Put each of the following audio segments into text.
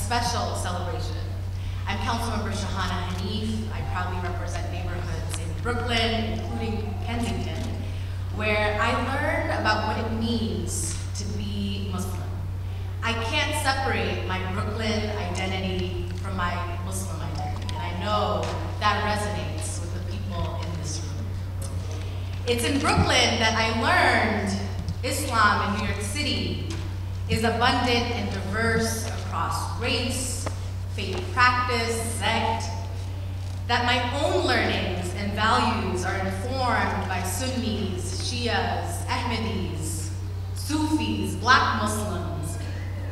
special celebration. I'm Councilmember Shahana Hanif. I proudly represent neighborhoods in Brooklyn, including Kensington, where I learned about what it means to be Muslim. I can't separate my Brooklyn identity from my Muslim identity, and I know that resonates with the people in this room. It's in Brooklyn that I learned Islam in New York City is abundant and diverse across race, faith practice, sect, that my own learnings and values are informed by Sunnis, Shias, Ahmadis, Sufis, Black Muslims.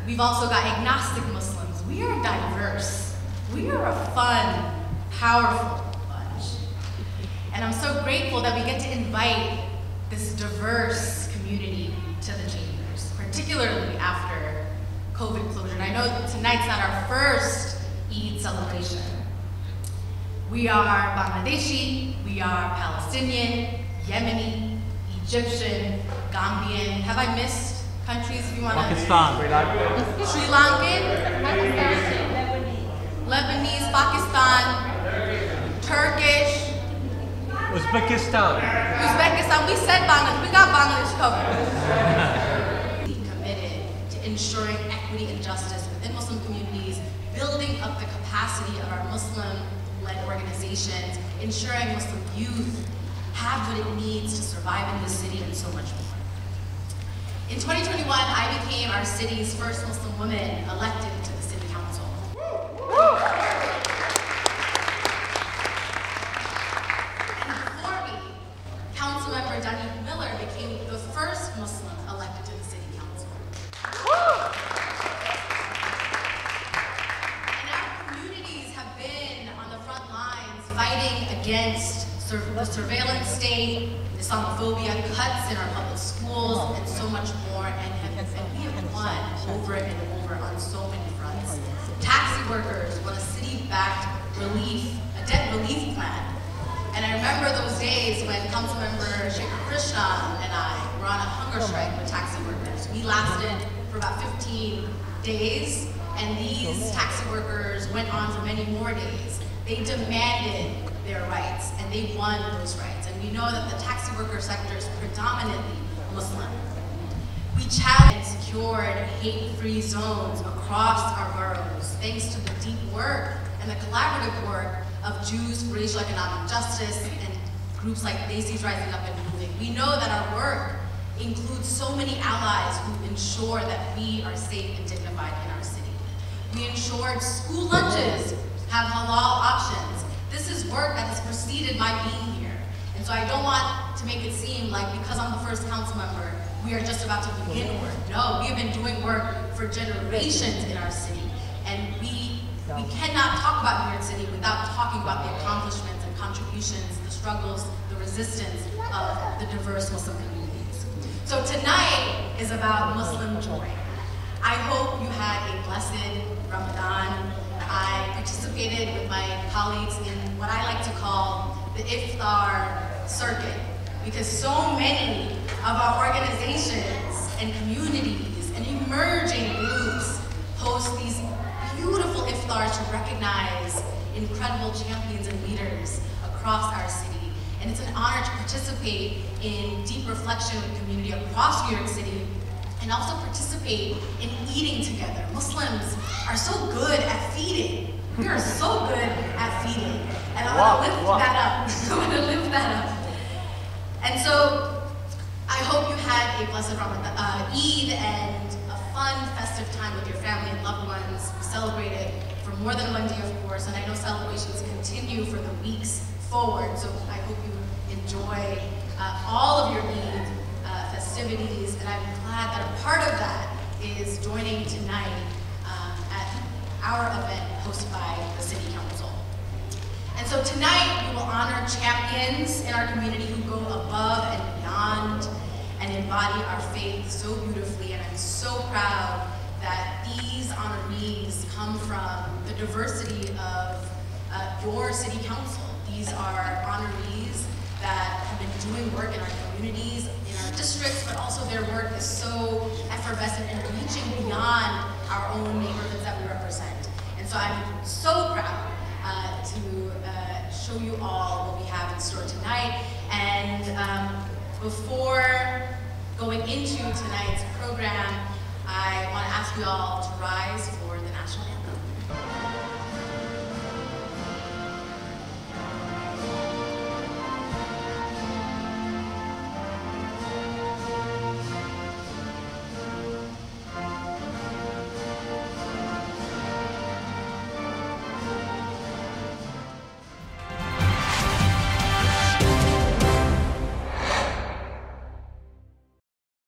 We've also got agnostic Muslims. We are diverse. We are a fun, powerful bunch. And I'm so grateful that we get to invite this diverse community to the chambers, particularly after COVID closure. And I know tonight's not our first Eid celebration. We are Bangladeshi, we are Palestinian, Yemeni, Egyptian, Gambian. Have I missed countries if you want to? Pakistan. Sri Lankan, Lebanese, Pakistan, Turkish, Uzbekistan. We said Bangladesh, we got Bangladesh covered. Committed to ensuring equity and justice within Muslim communities, building up the capacity of our Muslim-led organizations, ensuring Muslim youth have what it needs to survive in this city, and so much more. In 2021, I became our city's first Muslim woman elected to the city council. Councilmember Dani Miller became the first Muslim elected to the city council. And our communities have been on the front lines fighting against the surveillance state, Islamophobia, cuts in our public schools, and so much more. And we have won over and over on so many fronts. Taxi workers want a city-backed relief, a debt relief plan. And I remember those days when Councilmember Shekhar Krishna and I were on a hunger strike with taxi workers. We lasted for about 15 days, and these taxi workers went on for many more days. They demanded their rights, and they won those rights. And we know that the taxi worker sector is predominantly Muslim. We challenged and secured hate-free zones across our boroughs, thanks to the deep work and the collaborative work of Jews for Racial Economic Justice and groups like Macy's Rising Up and Moving. We know that our work includes so many allies who ensure that we are safe and dignified in our city. We ensured school lunches have halal options. This is work that has preceded my being here. And so I don't want to make it seem like because I'm the first council member, we are just about to begin work. No, we have been doing work for generations in our city. And we cannot talk about New York City without talking about the accomplishments and contributions, the struggles, the resistance of the diverse Muslim communities. So tonight is about Muslim joy. I hope you had a blessed Ramadan. I participated with my colleagues in what I like to call the Iftar circuit, because so many of our organizations and communities and emerging groups host these beautiful iftars to recognize incredible champions and leaders across our city. And it's an honor to participate in deep reflection with community across New York City, and also participate in eating together. Muslims are so good at feeding. We are so good at feeding. And I want to lift that up. I want to lift that up. And so I hope you had a blessed Eid and a fun, festive time with your family and loved ones. We celebrated for more than one day, of course, and I know celebrations continue for the weeks forward. So I hope you enjoy all of your Eid festivities, and I'm glad that a part of that is joining tonight at our event hosted by the City Council. And so tonight we will honor champions in our community who go above and beyond and embody our faith so beautifully, and I'm so proud that these honorees come from the diversity of your City Council. These are honorees that have been doing work in our communities, in our districts, but also their work is so effervescent and reaching beyond our own neighborhoods that we represent. So I'm so proud to show you all what we have in store tonight. And before going into tonight's program, I want to ask you all to rise for the national anthem.